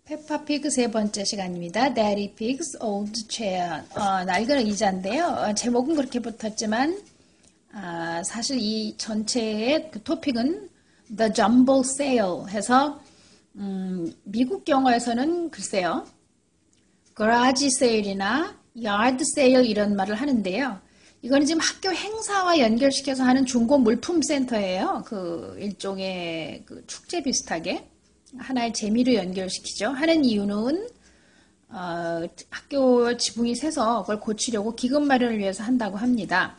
페파피그 세 번째 시간입니다. Daddy Pig's Old Chair. 낡은 의자인데요. 제목은 그렇게 붙었지만 사실 이 전체의 그 토픽은 The Jumble Sale 해서 미국 영어에서는 글쎄요. Garage Sale이나 Yard Sale 이런 말을 하는데요. 이거는 지금 학교 행사와 연결시켜서 하는 중고 물품 센터예요. 그 일종의 그 축제 비슷하게. 하나의 재미로 연결시키죠. 하는 이유는 학교 지붕이 새서 그걸 고치려고 기금 마련을 위해서 한다고 합니다.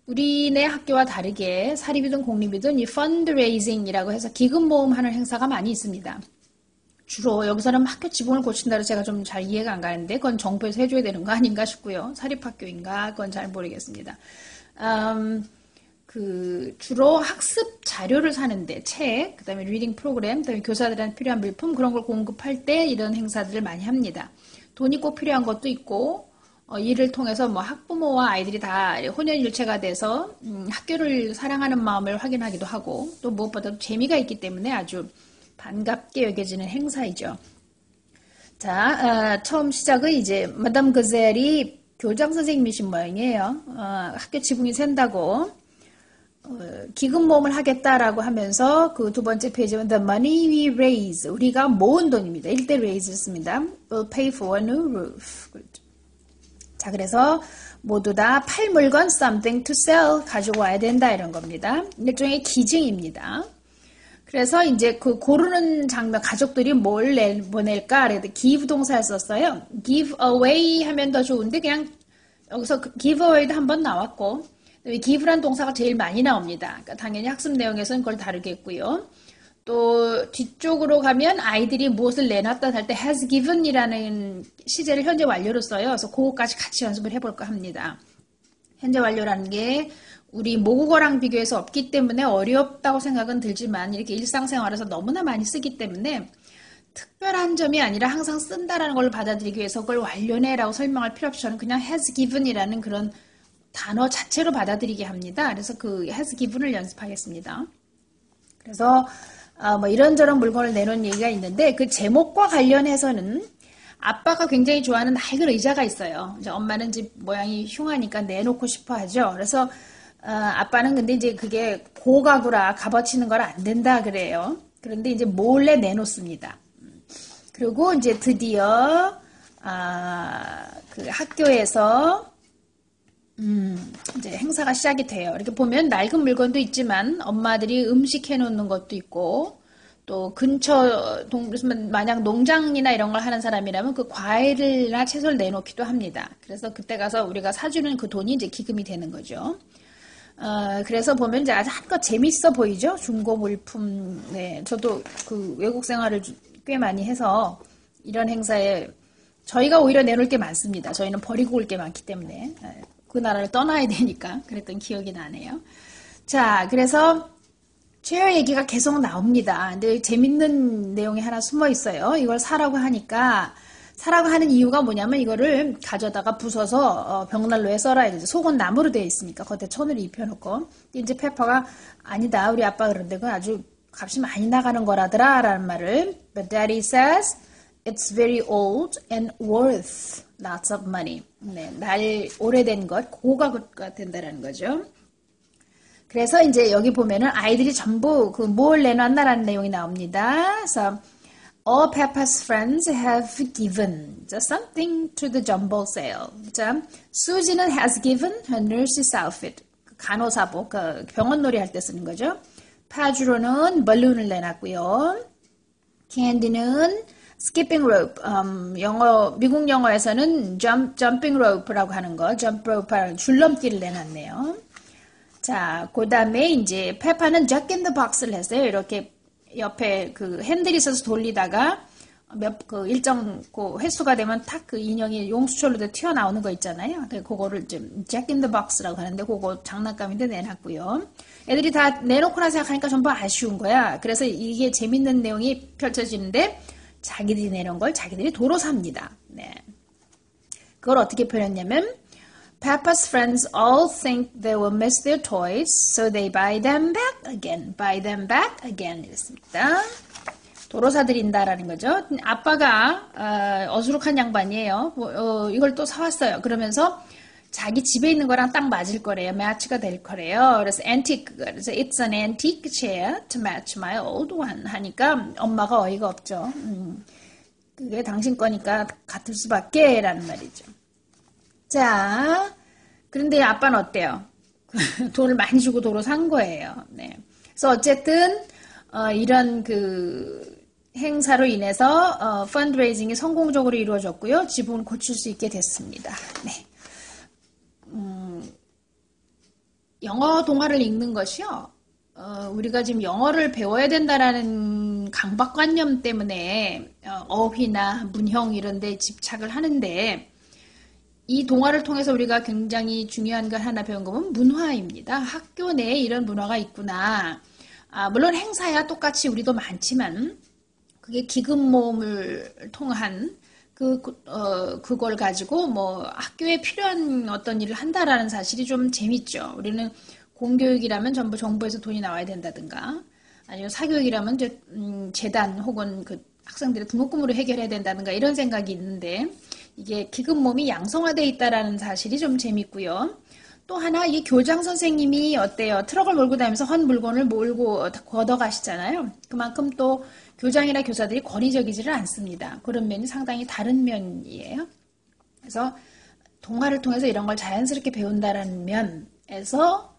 우리네 학교와 다르게 사립이든 공립이든 이 펀드레이징이라고 해서 기금 모음하는 행사가 많이 있습니다. 주로 여기서는 학교 지붕을 고친다고 제가 좀 잘 이해가 안 가는데 그건 정부에서 해줘야 되는 거 아닌가 싶고요. 사립학교인가 그건 잘 모르겠습니다. 주로 학습 자료를 사는데 책, 그다음에 리딩 프로그램, 그다음에 교사들한테 필요한 물품 그런 걸 공급할 때 이런 행사들을 많이 합니다. 돈이 꼭 필요한 것도 있고 이를 통해서 뭐 학부모와 아이들이 다 혼연일체가 돼서 학교를 사랑하는 마음을 확인하기도 하고 또 무엇보다도 재미가 있기 때문에 아주 반갑게 여겨지는 행사이죠. 자, 처음 시작은 이제 마담 그젤이 교장 선생님이신 모양이에요. 학교 지붕이 샌다고. 기금 모음을 하겠다라고 하면서 그 두 번째 페이지는 The money we raise 우리가 모은 돈입니다. 1대 raise 씁니다. Will pay for a new roof. 자, 그래서 모두 다 팔 물건 something to sell 가지고 와야 된다 이런 겁니다. 일종의 기증입니다. 그래서 이제 그 고르는 장면 가족들이 뭘 보낼까 그래도 give 동사를 썼어요. give away 하면 더 좋은데 그냥 여기서 give away도 한번 나왔고 give란 동사가 제일 많이 나옵니다. 그러니까 당연히 학습 내용에서는 그걸 다루겠고요. 또 뒤쪽으로 가면 아이들이 무엇을 내놨다 할 때 has given이라는 시제를 현재 완료로 써요. 그래서 그거까지 같이 연습을 해볼까 합니다. 현재 완료라는 게 우리 모국어랑 비교해서 없기 때문에 어렵다고 생각은 들지만 이렇게 일상생활에서 너무나 많이 쓰기 때문에 특별한 점이 아니라 항상 쓴다라는 걸 받아들이기 위해서 그걸 완료네라고 설명할 필요 없이 저는 그냥 has given이라는 그런 단어 자체로 받아들이게 합니다. 그래서 그 has given을 연습하겠습니다. 그래서 뭐 이런저런 물건을 내놓은 얘기가 있는데 그 제목과 관련해서는 아빠가 굉장히 좋아하는 낡은 의자가 있어요. 이제 엄마는 집 모양이 흉하니까 내놓고 싶어 하죠. 그래서 아빠는 근데 이제 그게 고가구라 값어치는 걸 안 된다 그래요. 그런데 이제 몰래 내놓습니다. 그리고 이제 드디어 그 학교에서 이제 행사가 시작이 돼요. 이렇게 보면 낡은 물건도 있지만 엄마들이 음식 해놓는 것도 있고 또 근처 만약 농장이나 이런 걸 하는 사람이라면 그 과일이나 채소를 내놓기도 합니다. 그래서 그때 가서 우리가 사주는 그 돈이 이제 기금이 되는 거죠. 그래서 보면 이제 아주 한껏 재밌어 보이죠? 중고 물품. 네, 저도 그 외국 생활을 꽤 많이 해서 이런 행사에 저희가 오히려 내놓을 게 많습니다. 저희는 버리고 올 게 많기 때문에. 그 나라를 떠나야 되니까 그랬던 기억이 나네요. 자, 그래서 체어 얘기가 계속 나옵니다. 근데 재밌는 내용이 하나 숨어 있어요. 이걸 사라고 하니까 사라고 하는 이유가 뭐냐면 이거를 가져다가 부숴서 벽난로에 썰어야 되죠. 속은 나무로 되어 있으니까 겉에 천을 입혀놓고 이제 페퍼가 아니다 우리 아빠 그런데 그건 아주 값이 많이 나가는 거라더라 라는 말을 But Daddy says it's very old and worth lots of money. 네, 오래된 것, 고가가 된다는 거죠. 그래서 이제 여기 보면은 아이들이 전부 그 뭘 내놨나라는 내용이 나옵니다. 그래서 all Peppa's friends have given something to the jumble sale. 자, Susie는 has given her nurse's outfit. 간호사복, 그 병원놀이 할 때 쓰는 거죠. 파주로는 balloon을 내놨고요. Candy는 skipping rope, 미국 영어에서는 jumping rope라고 하는 거, jump rope라는 줄넘기를 내놨네요. 자, 그 다음에 이제 페파는 jack in the box를 했어요. 이렇게 옆에 그 핸들이 있어서 돌리다가 그 일정 그 횟수가 되면 탁 그 인형이 용수철로 튀어나오는 거 있잖아요. 그거를 좀 jack in the box라고 하는데 그거 장난감인데 내놨고요. 애들이 다 내놓고나 생각하니까 전부 아쉬운 거야. 그래서 이게 재밌는 내용이 펼쳐지는데 자기들이 내놓은 걸 자기들이 도로 삽니다. 네. 그걸 어떻게 표현했냐면 Peppa's friends all think they will miss their toys, so they buy them back again. Buy them back again 이랬습니다. 도로 사들인다라는 거죠. 아빠가 어수룩한 양반이에요. 이걸 또 사왔어요. 그러면서 자기 집에 있는 거랑 딱 맞을 거래요. 매치가 될 거래요. 그래서 antique, 그래서 it's an antique chair to match my old one 하니까 엄마가 어이가 없죠. 그게 당신 거니까 같을 수밖에 라는 말이죠. 자, 그런데 아빠는 어때요? 돈을 많이 주고 도로 산 거예요. 네. 그래서 어쨌든 이런 그 행사로 인해서 펀드레이징이 성공적으로 이루어졌고요. 지붕을 고칠 수 있게 됐습니다. 네. 영어 동화를 읽는 것이요. 우리가 지금 영어를 배워야 된다라는 강박관념 때문에 어휘나 문형 이런 데 집착을 하는데 이 동화를 통해서 우리가 굉장히 중요한 걸 하나 배운 거는 문화입니다. 학교 내에 이런 문화가 있구나. 물론 행사야 똑같이 우리도 많지만 그게 기금 모음을 통한 그걸 가지고 뭐 학교에 필요한 어떤 일을 한다라는 사실이 좀 재밌죠. 우리는 공교육이라면 전부 정부에서 돈이 나와야 된다든가 아니면 사교육이라면 재단 혹은 그 학생들의 등록금으로 해결해야 된다든가 이런 생각이 있는데 이게 기금 모음이 양성화되어 있다라는 사실이 좀 재밌고요. 또 하나 이 교장 선생님이 어때요? 트럭을 몰고 다니면서 헌 물건을 몰고 걷어가시잖아요. 그만큼 또 교장이나 교사들이 권위적이지를 않습니다. 그런 면이 상당히 다른 면이에요. 그래서 동화를 통해서 이런 걸 자연스럽게 배운다라는 면에서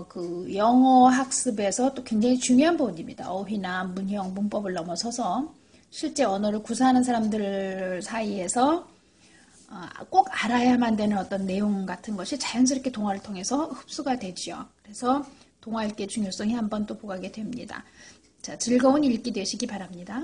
그 영어 학습에서 또 굉장히 중요한 부분입니다. 어휘나 문형, 문법을 넘어서서 실제 언어를 구사하는 사람들 사이에서 꼭 알아야만 되는 어떤 내용 같은 것이 자연스럽게 동화를 통해서 흡수가 되죠. 그래서 동화 읽기의 중요성이 한번 또 보가게 됩니다. 자, 즐거운 읽기 되시기 바랍니다.